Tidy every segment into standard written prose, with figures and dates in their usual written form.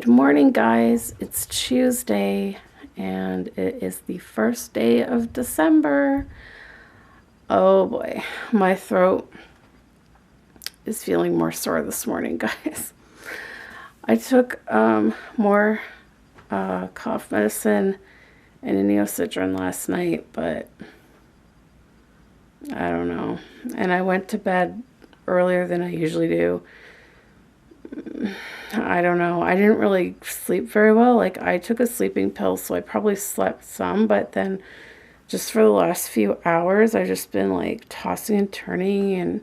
Good morning, guys. It's Tuesday, and it is the first day of December. Oh boy, my throat is feeling more sore this morning, guys. I took more cough medicine and a neocitrin last night, but I don't know. And I went to bed earlier than I usually do. I don't know. I didn't really sleep very well. Like, I took a sleeping pill, so I probably slept some, but then just for the last few hours, I've just been like tossing and turning and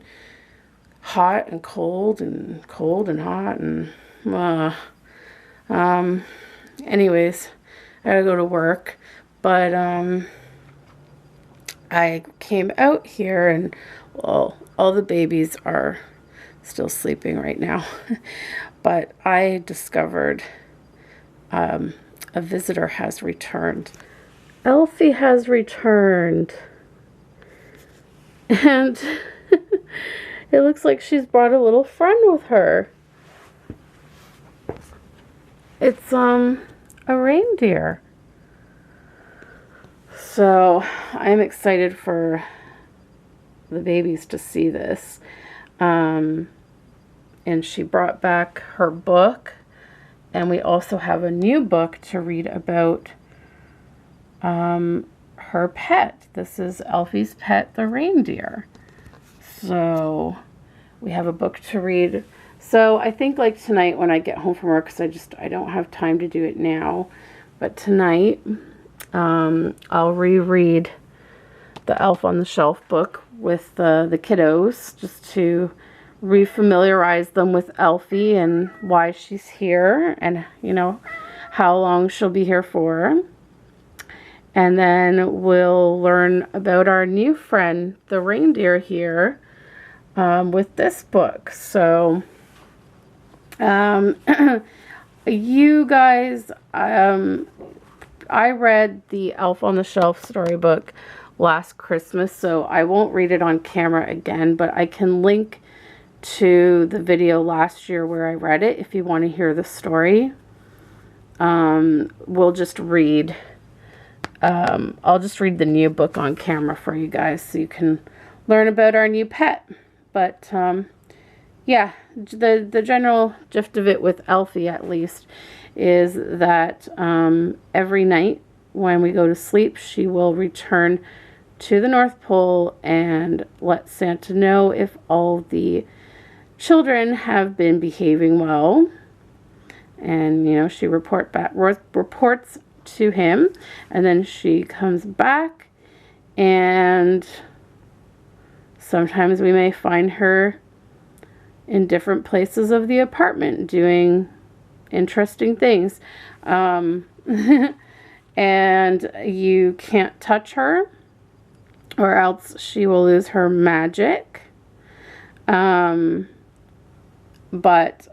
hot and cold and hot and anyways, I gotta go to work. But I came out here and well, all the babies are still sleeping right now. But I discovered a visitor has returned. Elfie has returned. And it looks like she's brought a little friend with her. It's a reindeer. So I'm excited for the babies to see this. And she brought back her book, and we also have a new book to read about her pet. This is Elfie's pet, the reindeer. So we have a book to read. So I think like tonight when I get home from work, because I don't have time to do it now, but tonight I'll reread the Elf on the Shelf book with the kiddos, just to refamiliarize them with Elfie and why she's here, and you know how long she'll be here for. And then we'll learn about our new friend, the reindeer, here with this book. So you guys, I read the Elf on the Shelf storybook last Christmas, so I won't read it on camera again, but I can link to the video last year where I read it if you want to hear the story. We'll just read I'll just read the new book on camera for you guys so you can learn about our new pet. But yeah, the general gist of it with Elfie, at least, is that every night when we go to sleep, she will return to the North Pole and let Santa know if all the children have been behaving well. And, you know, she reports to him, and then she comes back, and sometimes we may find her in different places of the apartment doing interesting things. And you can't touch her, or else she will lose her magic. But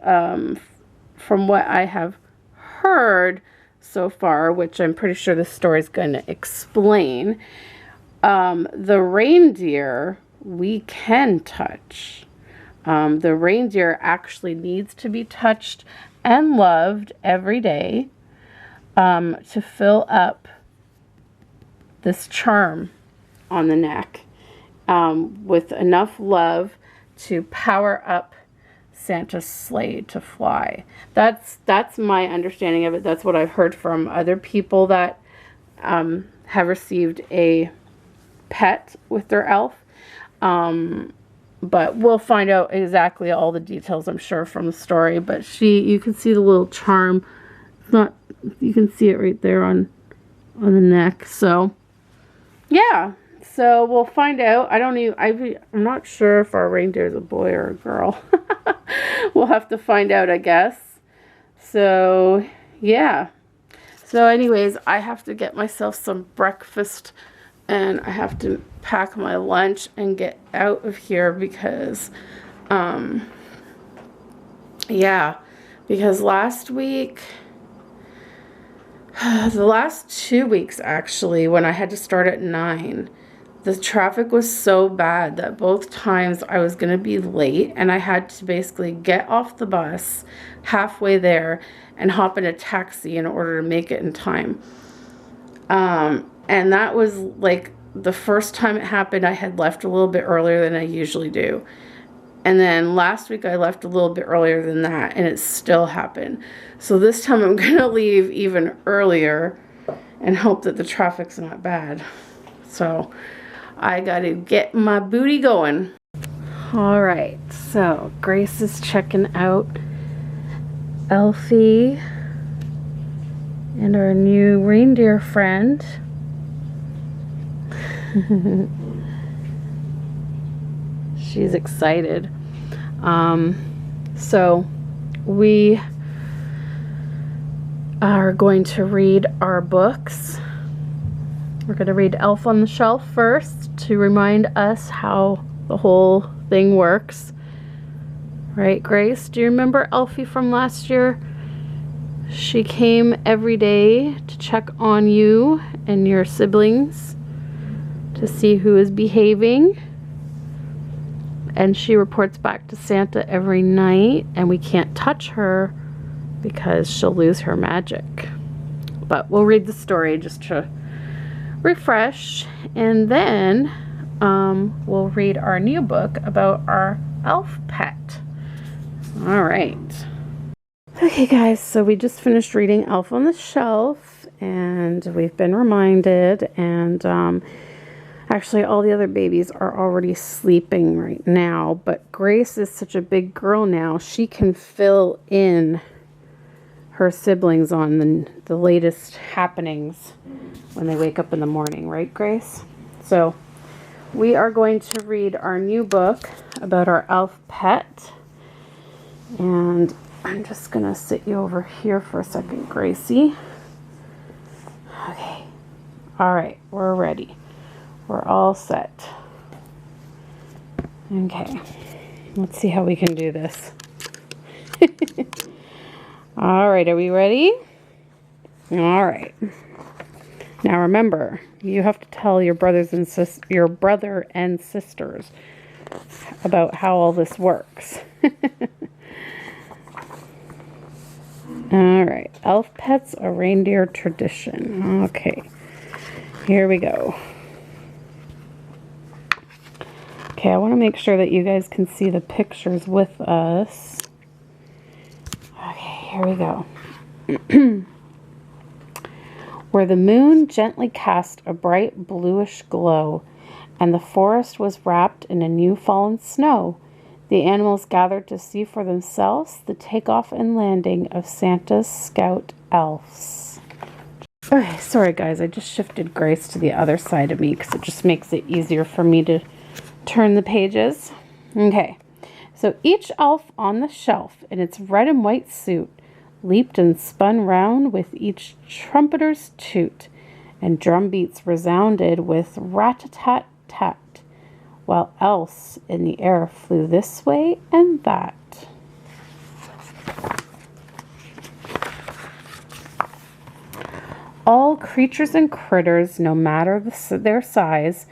from what I have heard so far, which I'm pretty sure this story is going to explain, the reindeer we can touch. The reindeer actually needs to be touched and loved every day to fill up this charm on the neck with enough love to power up Santa's sleigh to fly. That's my understanding of it. That's what I've heard from other people that have received a pet with their elf. But we'll find out exactly all the details, I'm sure, from the story. But you can see the little charm. It's not, you can see it right there on the neck. So yeah. So we'll find out. I'm not sure if our reindeer is a boy or a girl. We'll have to find out, I guess. So yeah. So anyways, I have to get myself some breakfast, and I have to pack my lunch and get out of here because yeah, because last week, the last 2 weeks actually, when I had to start at 9, The traffic was so bad that both times I was going to be late, and I had to basically get off the bus halfway there and hop in a taxi in order to make it in time. And that was like the first time it happened. I had left a little bit earlier than I usually do. And then last week I left a little bit earlier than that, and it still happened. So this time I'm going to leave even earlier and hope that the traffic's not bad. So I got to get my booty going. All right, so Grace is checking out Elfie and our new reindeer friend. She's excited. So we are going to read our books. We're going to read Elf on the Shelf first to remind us how the whole thing works. Right, Grace? Do you remember Elfie from last year? She came every day to check on you and your siblings to see who is behaving. And she reports back to Santa every night, and we can't touch her because she'll lose her magic. But we'll read the story just to refresh, and then we'll read our new book about our elf pet. All right. Okay, guys, so we just finished reading Elf on the Shelf, and we've been reminded, and actually, all the other babies are already sleeping right now, but Grace is such a big girl now, she can fill in her siblings on the latest happenings when they wake up in the morning, right, Grace? So we are going to read our new book about our elf pet, and I'm just going to sit you over here for a second, Gracie. Okay. All right, we're ready. We're all set. Okay, let's see how we can do this. All right, are we ready? All right. Now remember, you have to tell your brothers and your brother and sisters about how all this works. All right, elf pets, a reindeer tradition. Okay, here we go. Okay, I want to make sure that you guys can see the pictures with us. Okay, here we go. Where the moon gently cast a bright bluish glow, and the forest was wrapped in a new fallen snow, the animals gathered to see for themselves the takeoff and landing of Santa's scout elves. Okay, sorry guys, I just shifted Grace to the other side of me because it just makes it easier for me to turn the pages. Okay, so each elf on the shelf in its red and white suit leaped and spun round with each trumpeter's toot, and drum beats resounded with rat-a-tat-tat, while elves in the air flew this way and that. All creatures and critters, no matter their size,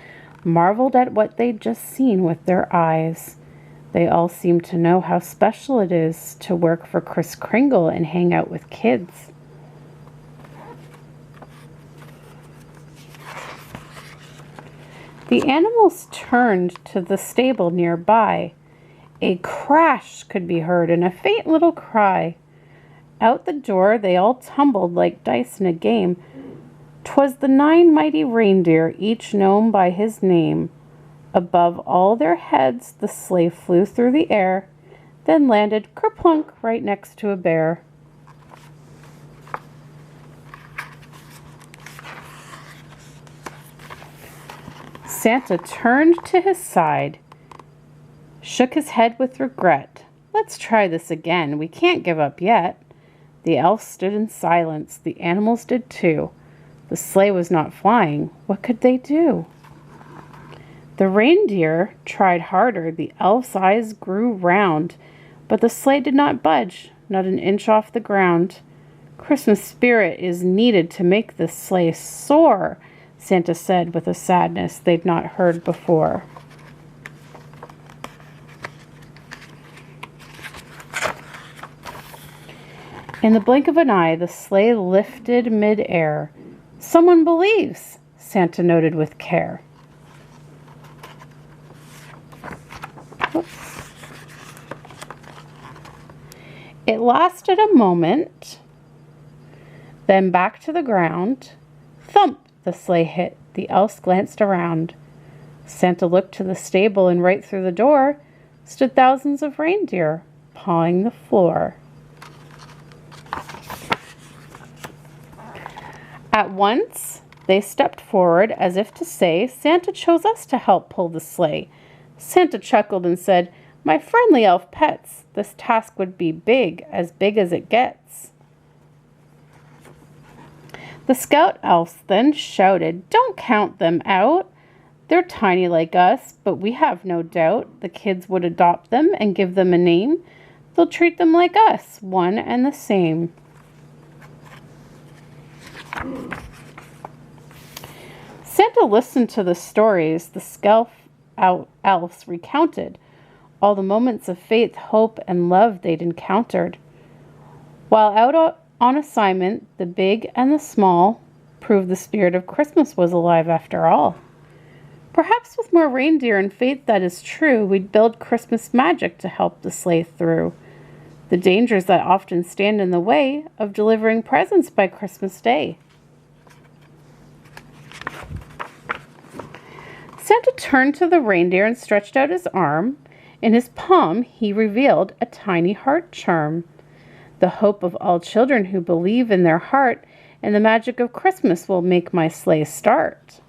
marveled at what they'd just seen with their eyes. They all seemed to know how special it is to work for Kris Kringle and hang out with kids. The animals turned to the stable nearby. A crash could be heard and a faint little cry. Out the door they all tumbled like dice in a game. 'Twas the 9 mighty reindeer, each known by his name. Above all their heads the sleigh flew through the air, then landed kerplunk right next to a bear. Santa turned to his side, shook his head with regret. Let's try this again. We can't give up yet. The elves stood in silence. The animals did too. The sleigh was not flying. What could they do? The reindeer tried harder. The elf's eyes grew round, but the sleigh did not budge, not an inch off the ground. Christmas spirit is needed to make this sleigh soar, Santa said with a sadness they'd not heard before. In the blink of an eye, the sleigh lifted mid-air. "Someone believes," Santa noted with care. Whoops. It lasted a moment, then back to the ground. Thump! The sleigh hit. The elves glanced around. Santa looked to the stable, and right through the door stood thousands of reindeer, pawing the floor. At once, they stepped forward as if to say, "Santa chose us to help pull the sleigh." Santa chuckled and said, "My friendly elf pets, this task would be as big as it gets." The scout elves then shouted, "Don't count them out. They're tiny like us, but we have no doubt the kids would adopt them and give them a name. They'll treat them like us, one and the same." Santa listened to the stories the scout elves recounted, all the moments of faith, hope, and love they'd encountered. While out on assignment, the big and the small proved the spirit of Christmas was alive after all. Perhaps with more reindeer and faith, that is true, we'd build Christmas magic to help the sleigh through the dangers that often stand in the way of delivering presents by Christmas Day. Santa turned to the reindeer and stretched out his arm. In his palm, he revealed a tiny heart charm. "The hope of all children who believe in their heart and the magic of Christmas will make my sleigh start."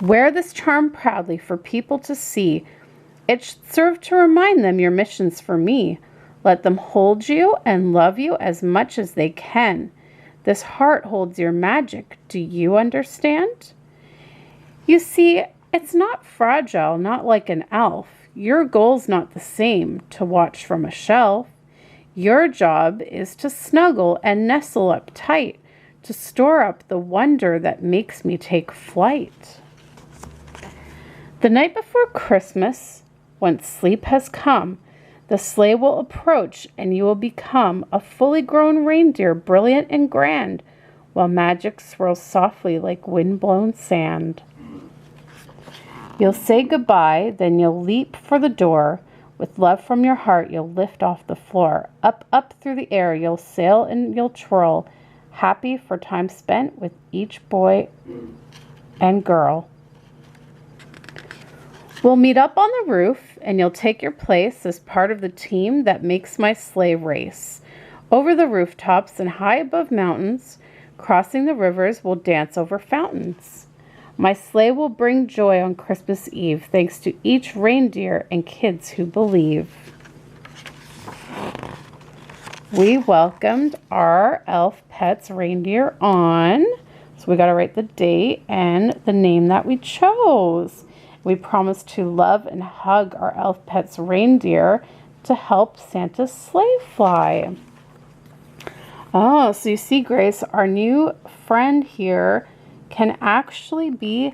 Wear this charm proudly for people to see. It should serve to remind them your mission's for me. Let them hold you and love you as much as they can. This heart holds your magic. Do you understand? You see, it's not fragile, not like an elf. Your goal's not the same, to watch from a shelf. Your job is to snuggle and nestle up tight, to store up the wonder that makes me take flight. The night before Christmas, once sleep has come, the sleigh will approach and you will become a fully grown reindeer, brilliant and grand, while magic swirls softly like wind-blown sand. You'll say goodbye, then you'll leap for the door. With love from your heart, you'll lift off the floor. Up, up through the air, you'll sail and you'll twirl, happy for time spent with each boy and girl. We'll meet up on the roof, and you'll take your place as part of the team that makes my sleigh race. Over the rooftops and high above mountains, crossing the rivers, we'll dance over fountains. My sleigh will bring joy on Christmas Eve, thanks to each reindeer and kids who believe. We welcomed our elf pets reindeer on, so we got to write the date and the name that we chose. We promised to love and hug our elf pets reindeer to help Santa's sleigh fly. Oh, so you see, Grace, our new friend here can actually be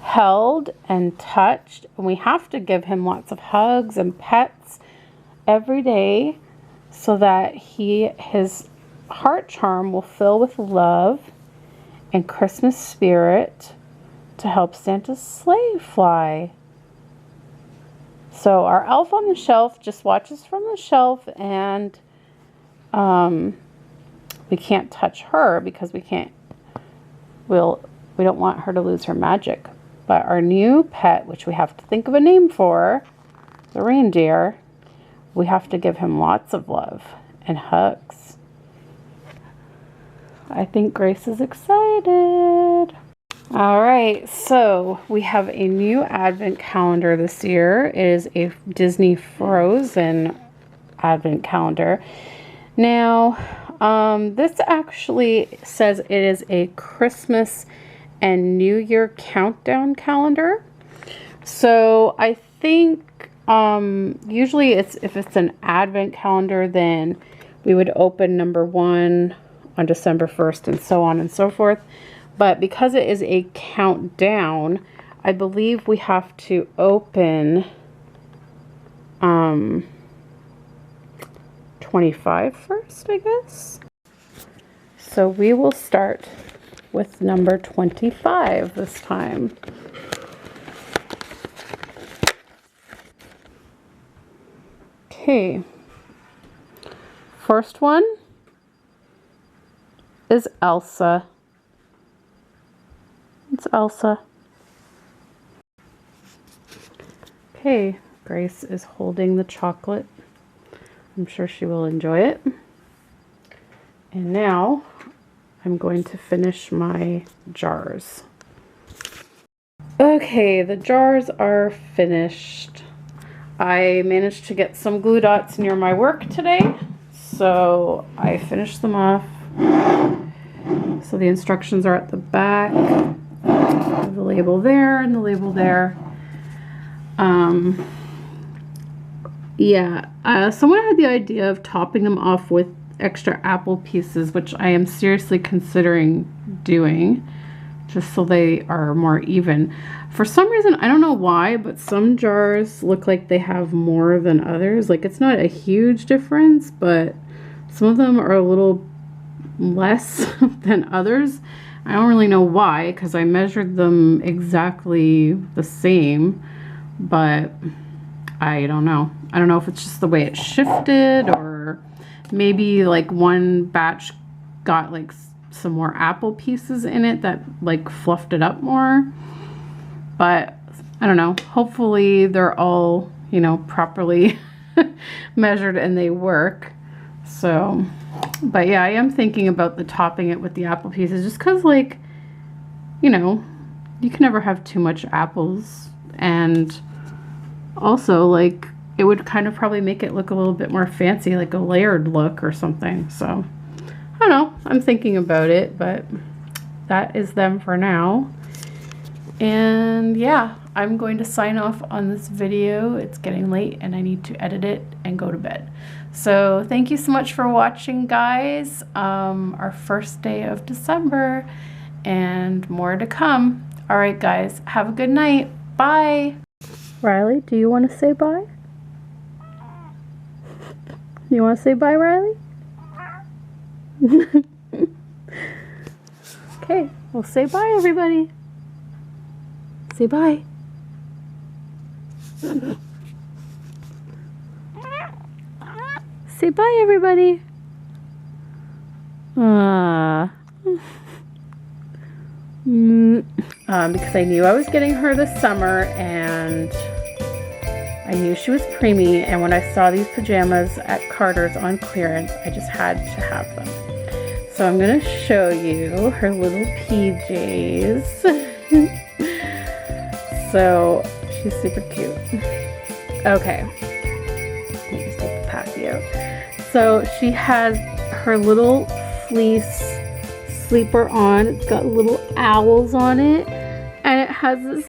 held and touched. And we have to give him lots of hugs and pets every day so that his heart charm will fill with love and Christmas spirit to help Santa's sleigh fly. So our elf on the shelf just watches from the shelf, and we can't touch her because we don't want her to lose her magic. But our new pet, which we have to think of a name for, the reindeer, we have to give him lots of love and hugs. I think Grace is excited. All right, so we have a new advent calendar this year. It is a Disney Frozen advent calendar. Now, this actually says it is a Christmas and New Year countdown calendar. So I think usually if it's an advent calendar, then we would open number 1 on December 1st and so on and so forth. But because it is a countdown, I believe we have to open 25 first, I guess. So we will start with number 25 this time. Okay. First one is Elsa. It's Elsa. Okay, Grace is holding the chocolate. I'm sure she will enjoy it. And now I'm going to finish my jars. Okay, the jars are finished. I managed to get some glue dots near my work today, so I finished them off. So the instructions are at the back. The label there and the label there. Someone had the idea of topping them off with extra apple pieces, which I am seriously considering doing, just so they are more even. For some reason, I don't know why, but some jars look like they have more than others. Like, it's not a huge difference, but some of them are a little less than others. I don't really know why, because I measured them exactly the same, but I don't know. I don't know if it's just the way it shifted, or maybe like one batch got like some more apple pieces in it that like fluffed it up more. But I don't know. Hopefully they're all, you know, properly measured and they work. So, but yeah, I am thinking about the topping it with the apple pieces, just because, like, you know, you can never have too much apples, and also, like, it would kind of probably make it look a little bit more fancy, like a layered look or something. So I don't know, I'm thinking about it, but that is them for now. And yeah, I'm going to sign off on this video. It's getting late and I need to edit it and go to bed. So thank you so much for watching, guys. Our first day of December and more to come. All right, guys, have a good night. Bye. Riley, do you want to say bye? You want to say bye, Riley? Okay, well, say bye, everybody. Say bye. Say bye, everybody. Because I knew I was getting her this summer, and I knew she was preemie, and when I saw these pajamas at Carter's on clearance, I just had to have them. So I'm going to show you her little PJs. So she's super cute. Okay, let me just take the patio. So she has her little fleece sleeper on. It's got little owls on it, and it has this